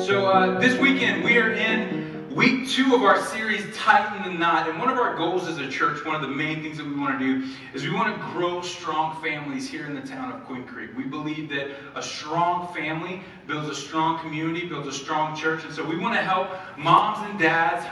This weekend we are in week 2 of our series, Tighten the Knot. And one of our goals as a church, one of the main things that we want to do, is we want to grow strong families here in the town of Queen Creek. We believe that a strong family builds a strong community, builds a strong church. And so we want to help moms and dads,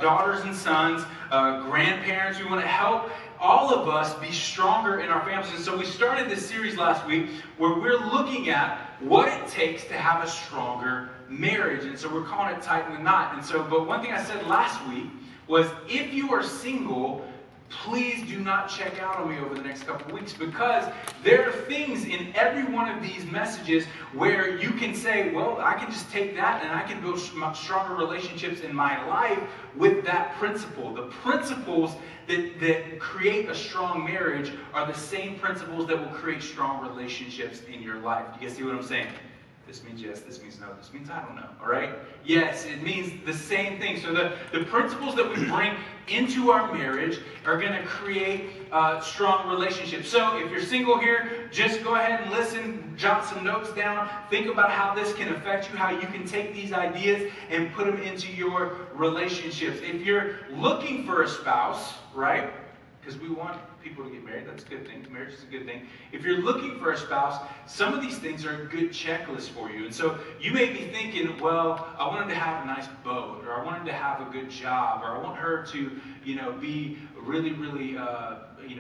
daughters and sons, grandparents. We want to help all of us be stronger in our families. And so we started this series last week where we're looking at what it takes to have a stronger marriage. And so we're calling it Tighten the Knot. And so, but one thing I said last week was, if you are single, please do not check out on me over the next couple of weeks, because there are things in every one of these messages where you can say, well, I can just take that and I can build stronger relationships in my life with that principle. The principles that create a strong marriage are the same principles that will create strong relationships in your life. Do you guys see what I'm saying? This means yes, this means no, this means I don't know, all right? Yes, it means the same thing. So the principles that we bring into our marriage are going to create strong relationships. So if you're single here, just go ahead and listen, jot some notes down, think about how this can affect you, how you can take these ideas and put them into your relationships. If you're looking for a spouse, right? Because we want people to get married. That's a good thing. Marriage is a good thing. If you're looking for a spouse, some of these things are a good checklist for you. And so you may be thinking, well, I wanted to have a nice boat, or I wanted to have a good job, or I want her to, be really, really,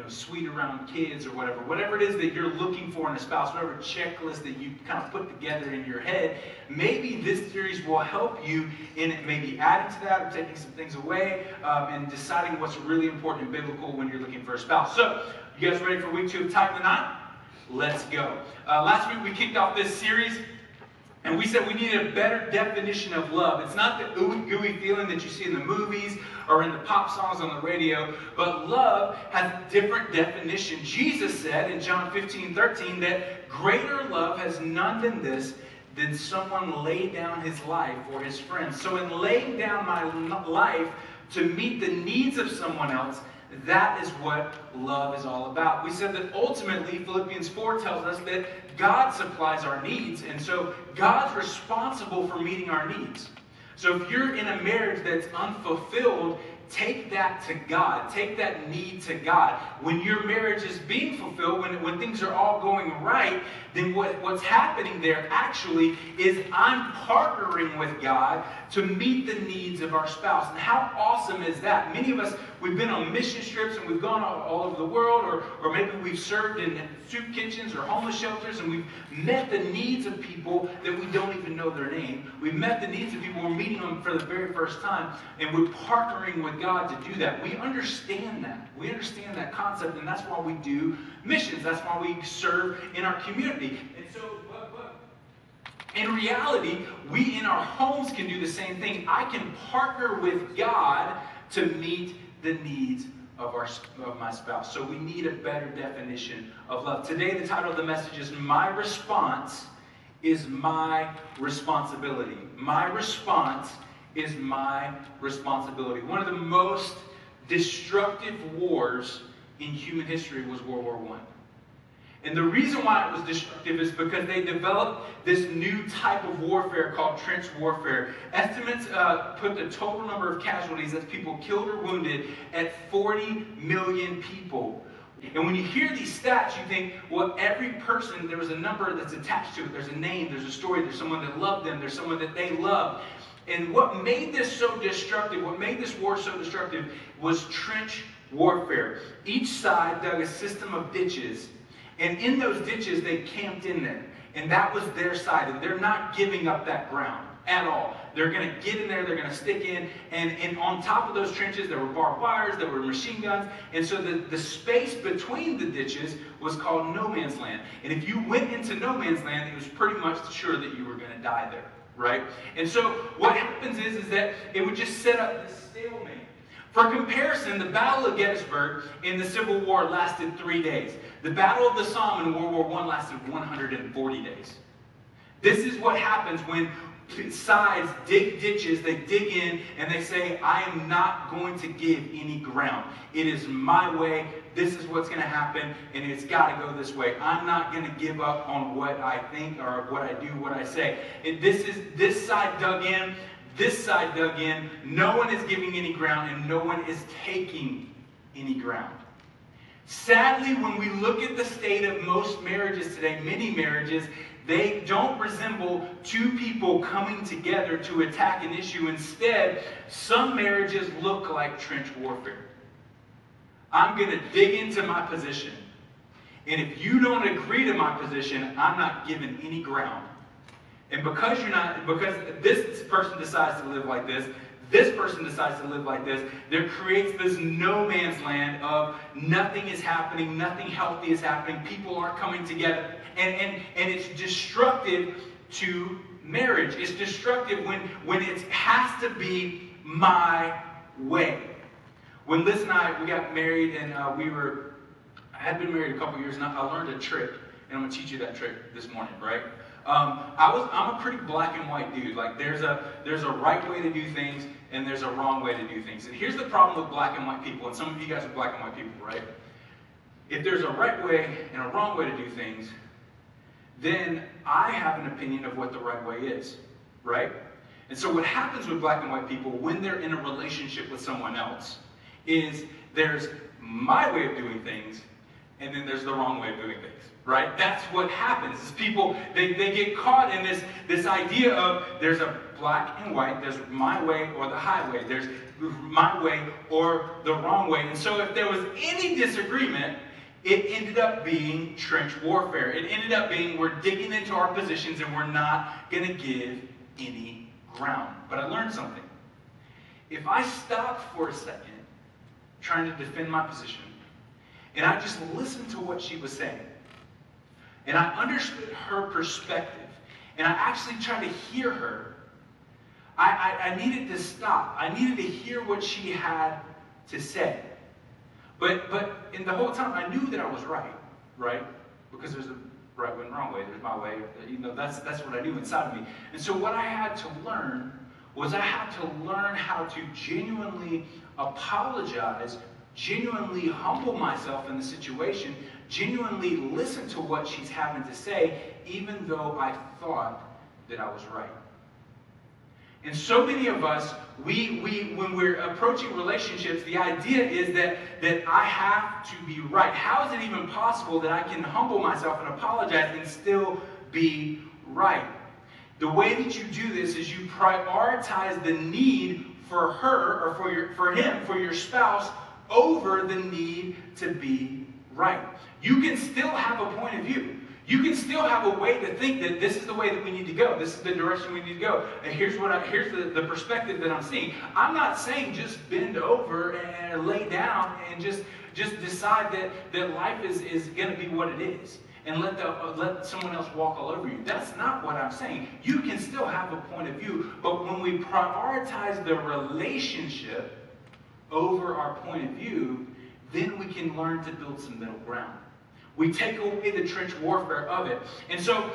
sweet around kids, or whatever. Whatever it is that you're looking for in a spouse, whatever checklist that you kind of put together in your head, maybe this series will help you in maybe adding to that or taking some things away, and deciding what's really important and biblical when you're looking for a spouse. So, you guys ready for week 2 of Tighten the Knot? Let's go. Last week we kicked off this series, and we said we needed a better definition of love. It's not the ooey gooey feeling that you see in the movies or in the pop songs on the radio, but love has a different definition. Jesus said in John 15:13 that greater love has none than this, than someone lay down his life for his friends. So in laying down my life to meet the needs of someone else, that is what love is all about. We said that ultimately Philippians 4 tells us that God supplies our needs, and so God's responsible for meeting our needs. So if you're in a marriage that's unfulfilled, take that to God. Take that need to God. When your marriage is being fulfilled, when things are all going right, then what's happening there actually is I'm partnering with God to meet the needs of our spouse. And how awesome is that? Many of us, we've been on mission trips and we've gone all over the world, or maybe we've served in soup kitchens or homeless shelters, and we've met the needs of people that we don't even know their name. We've met the needs of people, we're meeting them for the very first time, and we're partnering with God to do that. We understand that. We understand that concept, and that's why we do missions. That's why we serve in our community. And so, in reality, we in our homes can do the same thing. I can partner with God to meet the needs of my spouse. So we need a better definition of love. Today, the title of the message is My Response is My Responsibility. My response is my responsibility. One of the most destructive wars in human history was World War I. And the reason why it was destructive is because they developed this new type of warfare called trench warfare. Estimates put the total number of casualties, that's people killed or wounded, at 40 million people. And when you hear these stats, you think, well, every person, there was a number that's attached to it. There's a name, there's a story, there's someone that loved them, there's someone that they loved. And what made this so destructive, what made this war so destructive, was trench warfare. Each side dug a system of ditches, and in those ditches they camped in there. And that was their side, and they're not giving up that ground at all. They're going to get in there, they're going to stick in, and on top of those trenches there were barbed wires, there were machine guns, and so the space between the ditches was called no man's land. And if you went into no man's land, it was pretty much sure that you were going to die there. Right? And so what happens is that it would just set up this stalemate. For comparison, the Battle of Gettysburg in the Civil War lasted 3 days. The Battle of the Somme in World War I lasted 140 days. This is what happens when sides, dig ditches, they dig in, and they say, I am not going to give any ground. It is my way. This is what's going to happen, and it's got to go this way. I'm not going to give up on what I think or what I do, what I say. This side dug in, this side dug in. No one is giving any ground, and no one is taking any ground. Sadly, when we look at the state of most marriages today, many marriages, they don't resemble two people coming together to attack an issue. Instead, some marriages look like trench warfare. I'm going to dig into my position. And if you don't agree to my position, I'm not giving any ground. And because this person decides to live like this person decides to live like this, there creates this no man's land of nothing is happening, nothing healthy is happening, people aren't coming together. And it's destructive to marriage. It's destructive when it has to be my way. When Liz and I, we got married, and I had been married a couple years, and I learned a trick, and I'm going to teach you that trick this morning, right? I'm a pretty black and white dude. Like there's a right way to do things, and there's a wrong way to do things. And here's the problem with black and white people, and some of you guys are black and white people, right? If there's a right way and a wrong way to do things, then I have an opinion of what the right way is, right? And so what happens with black and white people when they're in a relationship with someone else is there's my way of doing things, and then there's the wrong way of doing things, right? That's what happens. Is people, they get caught in this idea of there's a black and white, there's my way or the highway, there's my way or the wrong way. And so if there was any disagreement, it ended up being trench warfare. It ended up being we're digging into our positions and we're not going to give any ground. But I learned something. If I stopped for a second trying to defend my position, and I just listened to what she was saying, and I understood her perspective, and I actually tried to hear her, I needed to stop. I needed to hear what she had to say. But in the whole time, I knew that I was right? Because there's a right way and wrong way. There's my way. That's what I knew inside of me. And so what I had to learn was I had to learn how to genuinely apologize, genuinely humble myself in the situation, genuinely listen to what she's having to say, even though I thought that I was right. And so many of us, when we're approaching relationships, the idea is that I have to be right. How is it even possible that I can humble myself and apologize and still be right? The way that you do this is you prioritize the need for her or for him, for your spouse, over the need to be right. You can still have a point of view. You can still have a way to think that this is the way that we need to go. This is the direction we need to go. And here's the perspective that I'm seeing. I'm not saying just bend over and lay down and just decide that life is going to be what it is and let someone else walk all over you. That's not what I'm saying. You can still have a point of view, but when we prioritize the relationship over our point of view, then we can learn to build some middle ground. We take away the trench warfare of it. And so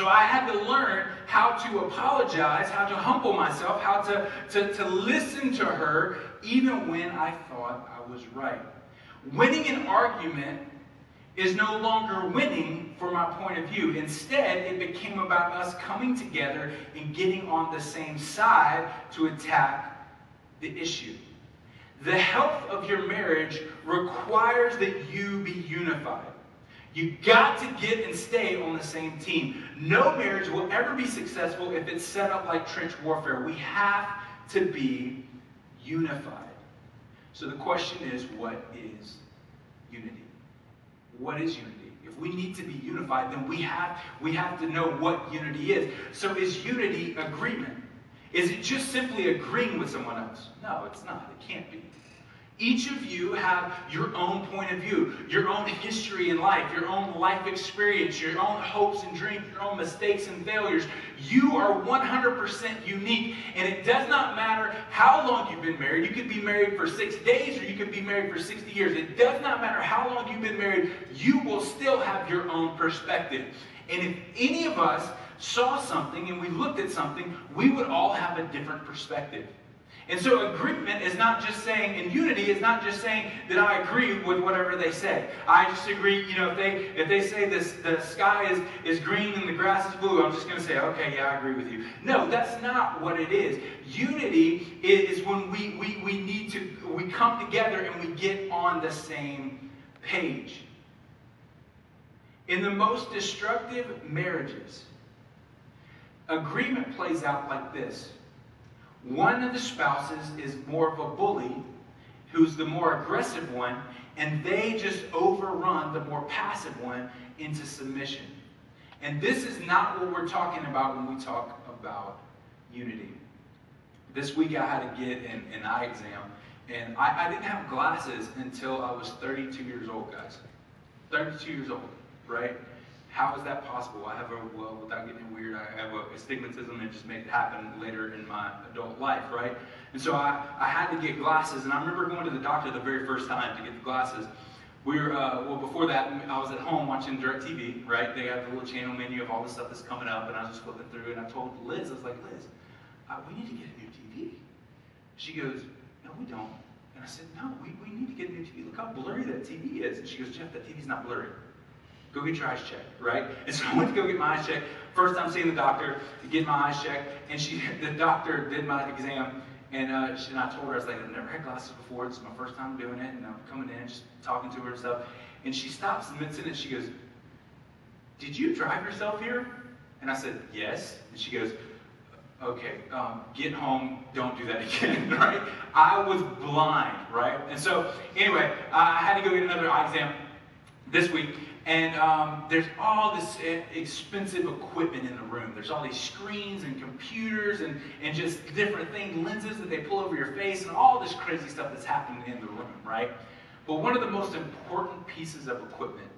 I had to learn how to apologize, how to humble myself, how to listen to her even when I thought I was right. Winning an argument is no longer winning for my point of view. Instead, it became about us coming together and getting on the same side to attack the issue. The health of your marriage requires that you be unified. You got to get and stay on the same team. No marriage will ever be successful if it's set up like trench warfare. We have to be unified. So the question is, what is unity? What is unity? If we need to be unified, then we have to know what unity is. So is unity agreement? Is it just simply agreeing with someone else? No, it's not. It can't be. Each of you have your own point of view, your own history in life, your own life experience, your own hopes and dreams, your own mistakes and failures. You are 100% unique, and it does not matter how long you've been married. You could be married for 6 days, or you could be married for 60 years. It does not matter how long you've been married. You will still have your own perspective. And if any of us saw something and we looked at something, we would all have a different perspective. And so agreement is not just saying, and unity is not just saying that I agree with whatever they say. I just agree, if they say the sky is green and the grass is blue, I'm just going to say, okay, yeah, I agree with you. No, that's not what it is. Unity is when we come together and we get on the same page. In the most destructive marriages, agreement plays out like this. One of the spouses is more of a bully, who's the more aggressive one, and they just overrun the more passive one into submission. And this is not what we're talking about when we talk about unity. This week I had to get an eye exam, and I didn't have glasses until I was 32 years old, guys. 32 years old, right? How is that possible? I have without getting weird, I have a astigmatism that just made it happen later in my adult life, right? And so I had to get glasses, and I remember going to the doctor the very first time to get the glasses. We were, before that, I was at home watching DirecTV, right? They have the little channel menu of all the stuff that's coming up, and I was just flipping through, and I told Liz, I was like, Liz, we need to get a new TV. She goes, no, we don't. And I said, no, we need to get a new TV. Look how blurry that TV is. And she goes, Jeff, that TV's not blurry. Go get your eyes checked, right? And so I went to go get my eyes checked. First time seeing the doctor to get my eyes checked, and the doctor did my exam, and I told her, I was like, I've never had glasses before. This is my first time doing it, and I'm coming in, just talking to her and stuff. And she stops in mid-sentence, she goes, did you drive yourself here? And I said, yes. And she goes, okay, get home, don't do that again, right? I was blind, right? And so, anyway, I had to go get another eye exam this week. And there's all this expensive equipment in the room. There's all these screens and computers and just different things, lenses that they pull over your face, and all this crazy stuff that's happening in the room, right? But one of the most important pieces of equipment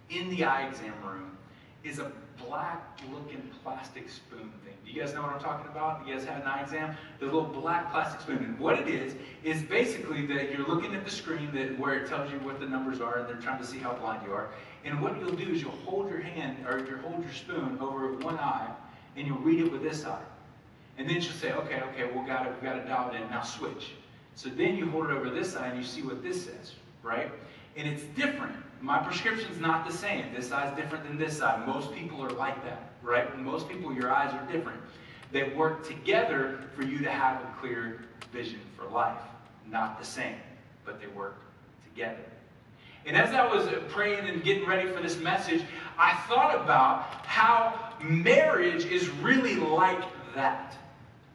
in the eye exam room is a black-looking plastic spoon thing. Do you guys know what I'm talking about? You guys had an eye exam? The little black plastic spoon. And what it is basically that you're looking at the screen where it tells you what the numbers are, and they're trying to see how blind you are. And what you'll do is you'll hold your hand, or you'll hold your spoon over one eye, and you'll read it with this eye. And then she'll say, okay, we got it dialed in, now switch. So then you hold it over this eye, and you see what this says, right? And it's different. My prescription's not the same. This eye's different than this eye. Most people are like that, right? Most people, your eyes are different. They work together for you to have a clear vision for life. Not the same, but they work together. And as I was praying and getting ready for this message, I thought about how marriage is really like that.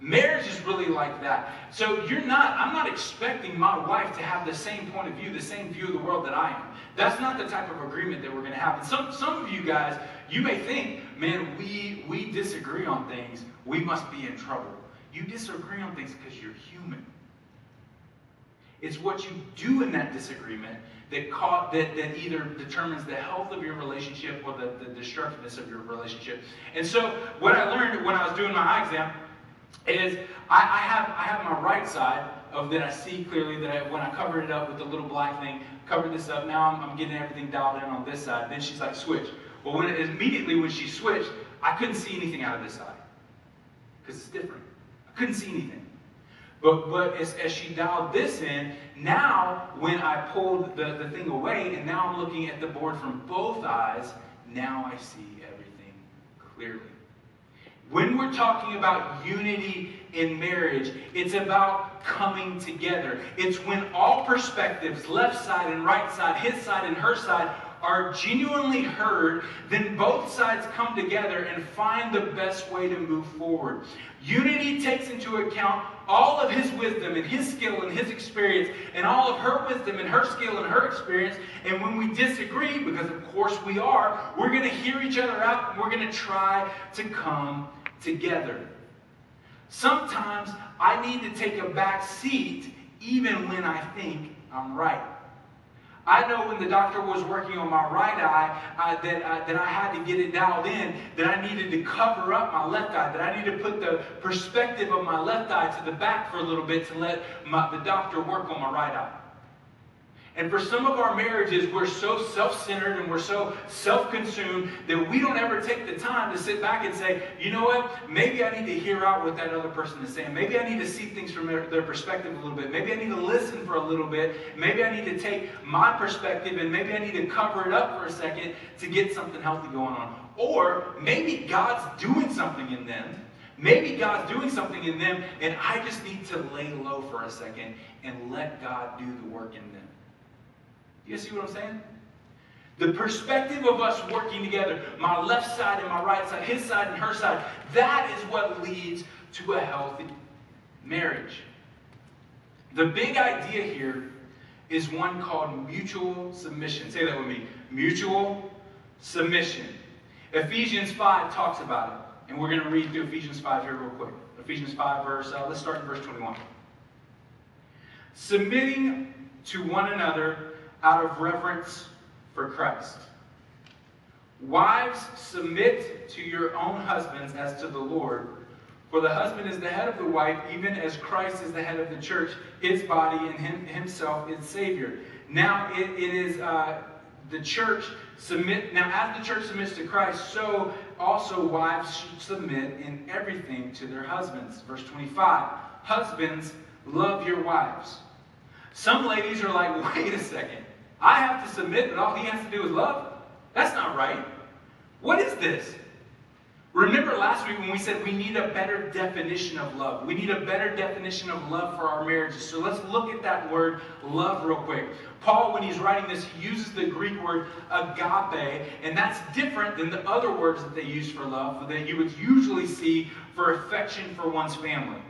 Marriage is really like that. So I'm not expecting my wife to have the same point of view, the same view of the world that I am. That's not the type of agreement that we're going to have. And some of you guys, you may think, man, we disagree on things, we must be in trouble. You disagree on things because you're human. It's what you do in that disagreement that either determines the health of your relationship or the destructiveness of your relationship. And so what I learned when I was doing my eye exam is I have my right side of that I see clearly, that when I covered it up with the little black thing, covered this up, now I'm getting everything dialed in on this side. Then she's like, switch. Well, immediately when she switched, I couldn't see anything out of this eye because it's different. I couldn't see anything. But as she dialed this in, now when I pulled the thing away, and now I'm looking at the board from both eyes, now I see everything clearly. When we're talking about unity in marriage, it's about coming together. It's when all perspectives, left side and right side, his side and her side, are genuinely heard, then both sides come together and find the best way to move forward. Unity takes into account all of his wisdom and his skill and his experience, and all of her wisdom and her skill and her experience. And when we disagree, because of course we are, we're going to hear each other out, and we're going to try to come together. Sometimes I need to take a back seat even when I think I'm right. I know when the doctor was working on my right eye that I had to get it dialed in, that I needed to cover up my left eye, that I needed to put the perspective of my left eye to the back for a little bit to let the doctor work on my right eye. And for some of our marriages, we're so self-centered and we're so self-consumed that we don't ever take the time to sit back and say, you know what, maybe I need to hear out what that other person is saying. Maybe I need to see things from their perspective a little bit. Maybe I need to listen for a little bit. Maybe I need to take my perspective and maybe I need to cover it up for a second to get something healthy going on. Or maybe God's doing something in them. Maybe God's doing something in them and I just need to lay low for a second and let God do the work in them. You see what I'm saying? The perspective of us working together, my left side and my right side, his side and her side, that is what leads to a healthy marriage. The big idea here is one called mutual submission. Say that with me. Mutual submission. Ephesians 5 talks about it. And we're going to read through Ephesians 5 here real quick. Ephesians 5 let's start in verse 21. Submitting to one another out of reverence for Christ. Wives, submit to your own husbands as to the Lord. For the husband is the head of the wife, even as Christ is the head of the church, his body, and himself its Savior. Now it is the church submit. Now as the church submits to Christ, so also wives should submit in everything to their husbands. Verse 25. Husbands, love your wives. Some ladies are like, wait a second. I have to submit, but all he has to do is love? That's not right. What is this? Remember last week when we said we need a better definition of love. We need a better definition of love for our marriages. So let's look at that word love real quick. Paul, when he's writing this, he uses the Greek word agape, and that's different than the other words that they use for love that you would usually see for affection for one's family.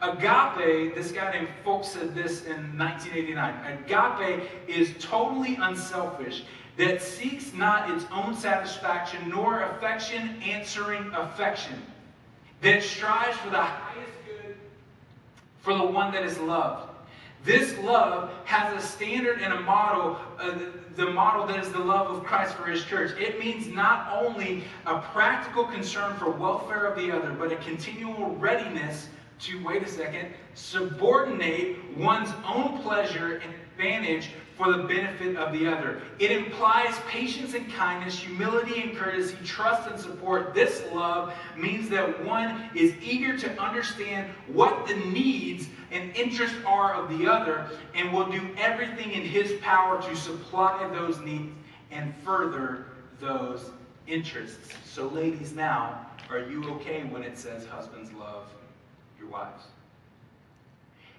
Agape, this guy named Folks said this in 1989. Agape is totally unselfish, that seeks not its own satisfaction, nor affection answering affection, that strives for the highest good for the one that is loved. This love has a standard and a model, the model that is the love of Christ for his church. It means not only a practical concern for welfare of the other, but a continual readiness to, wait a second, subordinate one's own pleasure and advantage for the benefit of the other. It implies patience and kindness, humility and courtesy, trust and support. This love means that one is eager to understand what the needs and interests are of the other and will do everything in his power to supply those needs and further those interests. So ladies, now, are you okay when it says husbands love your wives?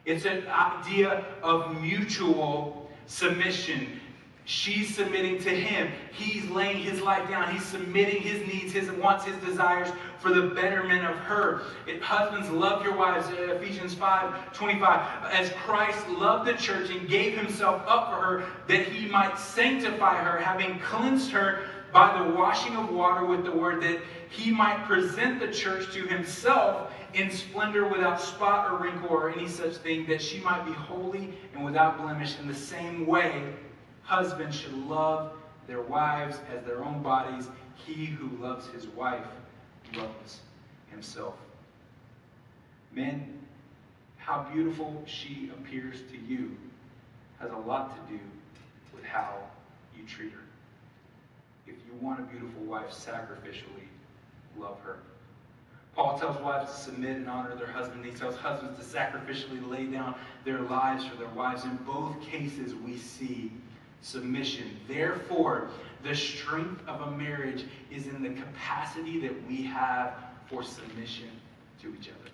It's an idea of mutual submission. She's submitting to him. He's laying his life down. He's submitting his needs, his wants, his desires for the betterment of her. Husbands, love your wives. Ephesians 5:25. As Christ loved the church and gave himself up for her, that he might sanctify her, having cleansed her by the washing of water with the word, that he might present the church to himself in splendor, without spot or wrinkle or any such thing, that she might be holy and without blemish. In the same way, husbands should love their wives as their own bodies. He who loves his wife loves himself. Men, how beautiful she appears to you has a lot to do with how you treat her. If you want a beautiful wife, sacrificially love her. Paul tells wives to submit and honor their husband. He tells husbands to sacrificially lay down their lives for their wives. In both cases, we see submission. Therefore, the strength of a marriage is in the capacity that we have for submission to each other.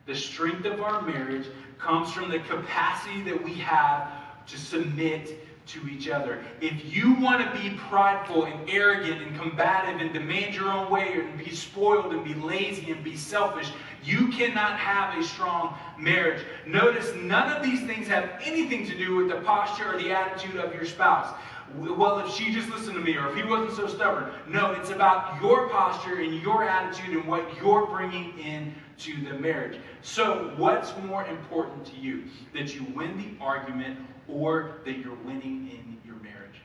The strength of our marriage comes from the capacity that we have to submit to each other. If you want to be prideful and arrogant and combative and demand your own way and be spoiled and be lazy and be selfish, you cannot have a strong marriage. Notice none of these things have anything to do with the posture or the attitude of your spouse. Well, if she just listened to me, or if he wasn't so stubborn. No, it's about your posture and your attitude and what you're bringing into the marriage. So what's more important to you? That you win the argument or that you're winning in your marriage?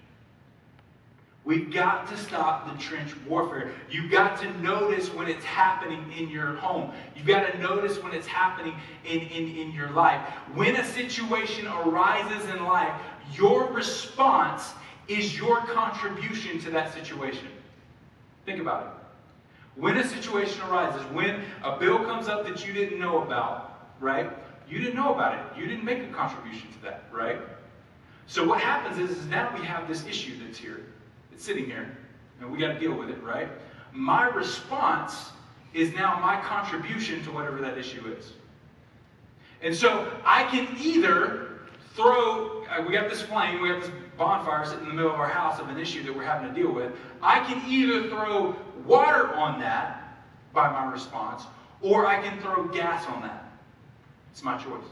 We've got to stop the trench warfare. You've got to notice when it's happening in your home. You've got to notice when it's happening in your life. When a situation arises in life, your response is your contribution to that situation. Think about it. When a situation arises, when a bill comes up that you didn't know about, right? You didn't know about it. You didn't make a contribution to that, right? So what happens is now we have this issue that's here. It's sitting here, and we got to deal with it, right? My response is now my contribution to whatever that issue is. And so I can either throw, we got this flame, we have this bonfire sitting in the middle of our house of an issue that we're having to deal with. I can either throw water on that by my response, or I can throw gas on that. It's my choice.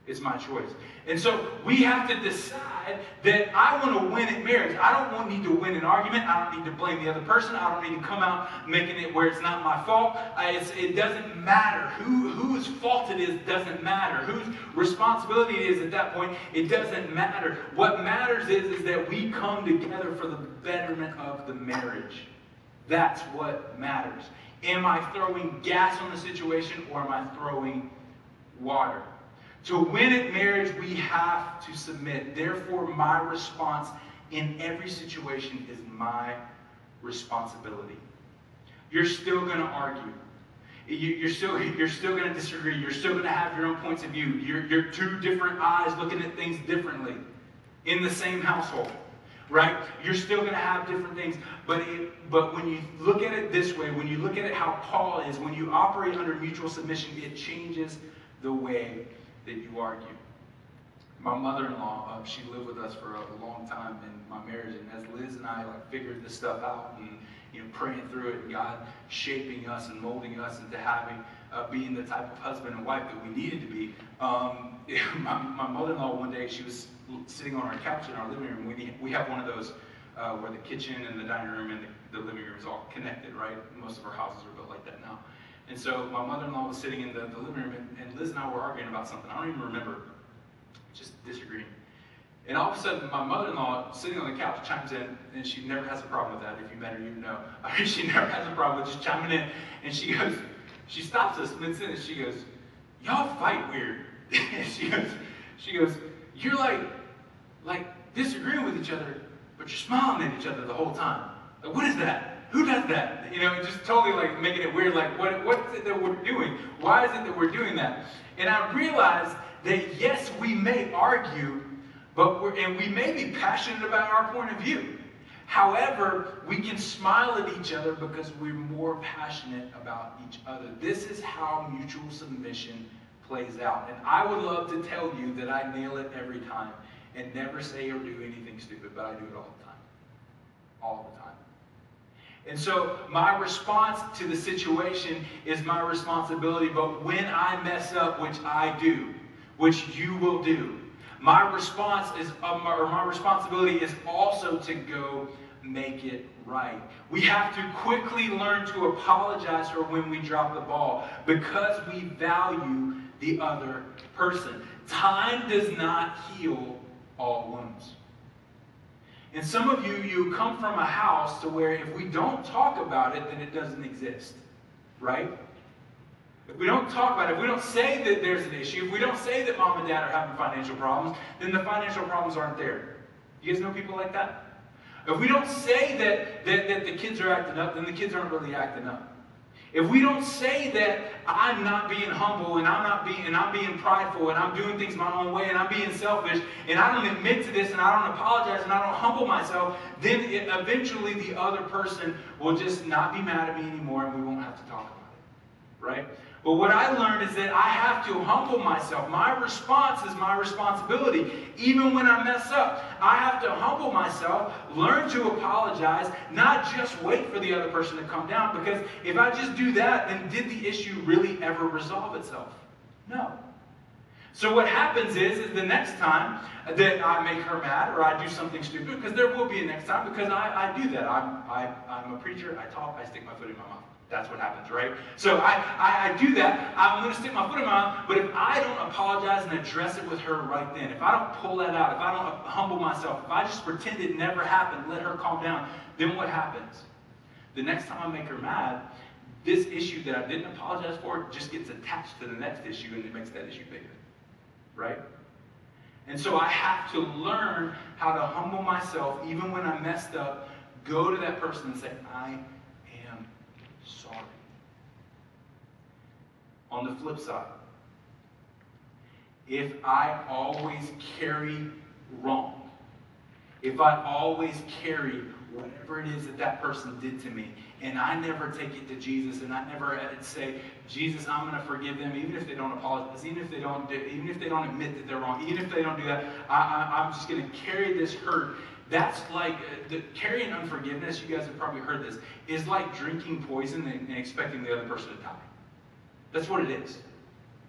It's my choice. And so we have to decide that I want to win at marriage. I don't need to win an argument. I don't need to blame the other person. I don't need to come out making it where it's not my fault. It doesn't matter. Whose fault it is doesn't matter. Whose responsibility it is at that point, it doesn't matter. What matters is that we come together for the betterment of the marriage. That's what matters. Am I throwing gas on the situation, or am I throwing water? To win at marriage, we have to submit. Therefore, my response in every situation is my responsibility. You're still going to argue. You're still going to disagree. You're still going to have your own points of view. You're two different eyes looking at things differently in the same household, right? You're still going to have different things. But when you look at it this way, when you look at it how Paul is, when you operate under mutual submission, it changes the way that you argue. My mother-in-law, she lived with us for a long time in my marriage, and as Liz and I figured this stuff out and praying through it, and God shaping us and molding us into having being the type of husband and wife that we needed to be. My mother-in-law one day, she was sitting on our couch in our living room. We have one of those where the kitchen and the dining room and the living room is all connected, right? Most of our houses are built like that now. And so my mother-in-law was sitting in the living room, and Liz and I were arguing about something. I don't even remember, just disagreeing. And all of a sudden, my mother-in-law, sitting on the couch, chimes in, and she never has a problem with that. If you met her, you know. She never has a problem with just chiming in. And she goes, she stops us mid-sentence. She goes, "Y'all fight weird." And she goes, "You're like disagreeing with each other, but you're smiling at each other the whole time. Like, what is that? Who does that?" Just totally making it weird. Like, what is it that we're doing? Why is it that we're doing that? And I realized that yes, we may argue, and we may be passionate about our point of view. However, we can smile at each other because we're more passionate about each other. This is how mutual submission plays out. And I would love to tell you that I nail it every time and never say or do anything stupid, but I do it all the time. All the time. And so my response to the situation is my responsibility, but when I mess up, which I do, which you will do, my response is, or my responsibility is also to go make it right. We have to quickly learn to apologize for when we drop the ball because we value the other person. Time does not heal all wounds. And some of you come from a house to where if we don't talk about it, then it doesn't exist, right? If we don't talk about it, if we don't say that there's an issue, if we don't say that mom and dad are having financial problems, then the financial problems aren't there. You guys know people like that? If we don't say that the kids are acting up, then the kids aren't really acting up. If we don't say that I'm not being humble and I'm being prideful and I'm doing things my own way and I'm being selfish and I don't admit to this and I don't apologize and I don't humble myself, then eventually the other person will just not be mad at me anymore and we won't have to talk about it, right? But what I learned is that I have to humble myself. My response is my responsibility. Even when I mess up, I have to humble myself, learn to apologize, not just wait for the other person to come down. Because if I just do that, then did the issue really ever resolve itself? No. So what happens is the next time that I make her mad or I do something stupid, because there will be a next time, because I do that. I'm a preacher, I talk, I stick my foot in my mouth. That's what happens, right? So I do that. I'm going to stick my foot in my mouth, but if I don't apologize and address it with her right then, if I don't pull that out, if I don't humble myself, if I just pretend it never happened, let her calm down, then what happens? The next time I make her mad, this issue that I didn't apologize for just gets attached to the next issue and it makes that issue bigger, right? And so I have to learn how to humble myself, even when I messed up, go to that person and say, I am sorry. On the flip side, if I always carry wrong, if I always carry whatever it is that that person did to me, and I never take it to Jesus, and I never say, Jesus, I'm going to forgive them, even if they don't apologize, even if they don't admit that they're wrong, even if they don't do that, I'm just going to carry this hurt. That's like, carrying unforgiveness, you guys have probably heard this, is like drinking poison and expecting the other person to die. That's what it is,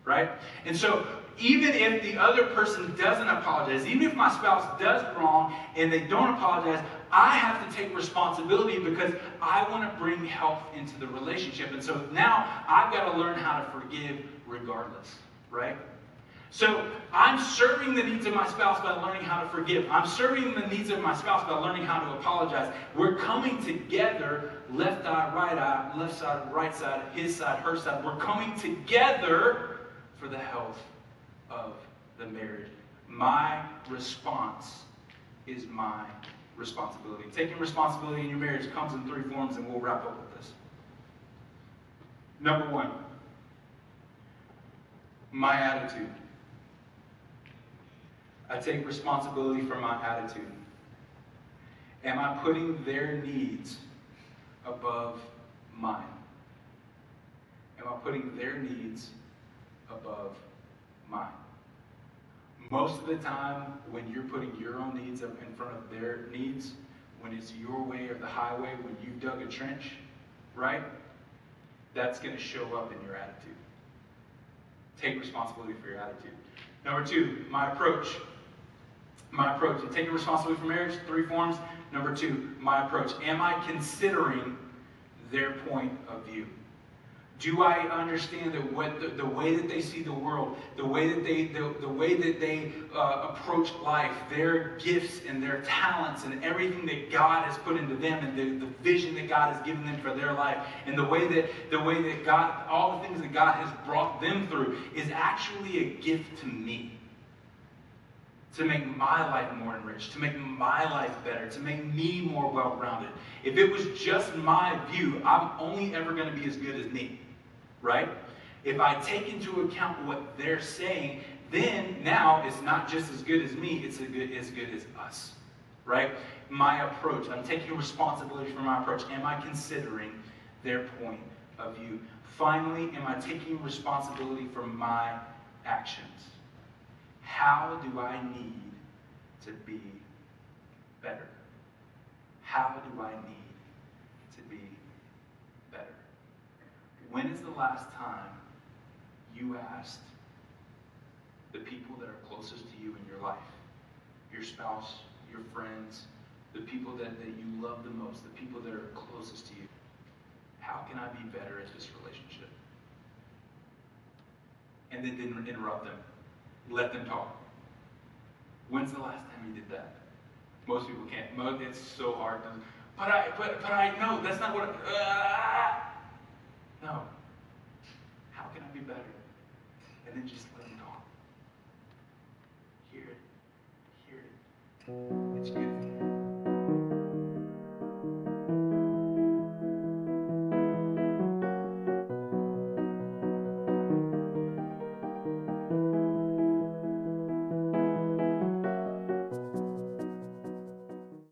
right? And so, even if the other person doesn't apologize, even if my spouse does wrong and they don't apologize, I have to take responsibility because I want to bring health into the relationship. And so now I've got to learn how to forgive regardless, right? So I'm serving the needs of my spouse by learning how to forgive. I'm serving the needs of my spouse by learning how to apologize. We're coming together, left eye, left side, right side, his side, her side. We're coming together for the health of the marriage. My response is my responsibility. Taking responsibility in your marriage comes in 3 forms, and we'll wrap up with this. Number 1, my attitude. I take responsibility for my attitude. Am I putting their needs above mine? Am I putting their needs above mine? Most of the time, when you're putting your own needs up in front of their needs, when it's your way or the highway, when you've dug a trench, right? That's going to show up in your attitude. Take responsibility for your attitude. Number 2, my approach. My approach. And taking responsibility for marriage, 3 forms. Number 2, my approach. Am I considering their point of view? Do I understand that the way that they see the world, the way that they approach life, their gifts and their talents and everything that God has put into them, and the vision that God has given them for their life, and the way that God, all the things that God has brought them through, is actually a gift to me, to make my life more enriched, to make my life better, to make me more well-rounded. If it was just my view, I'm only ever going to be as good as me, right? If I take into account what they're saying, then now it's not just as good as me, it's as good as us, right? My approach, I'm taking responsibility for my approach. Am I considering their point of view? Finally, am I taking responsibility for my actions? How do I need to be better? How do I need to be better? When is the last time you asked the people that are closest to you in your life, your spouse, your friends, the people that you love the most, the people that are closest to you, how can I be better at this relationship? And then didn't interrupt them. Let them talk. When's the last time you did that? Most people can't. It's so hard. But I know that's not what. No. How can I be better? And then just let them talk. Hear it. Hear it.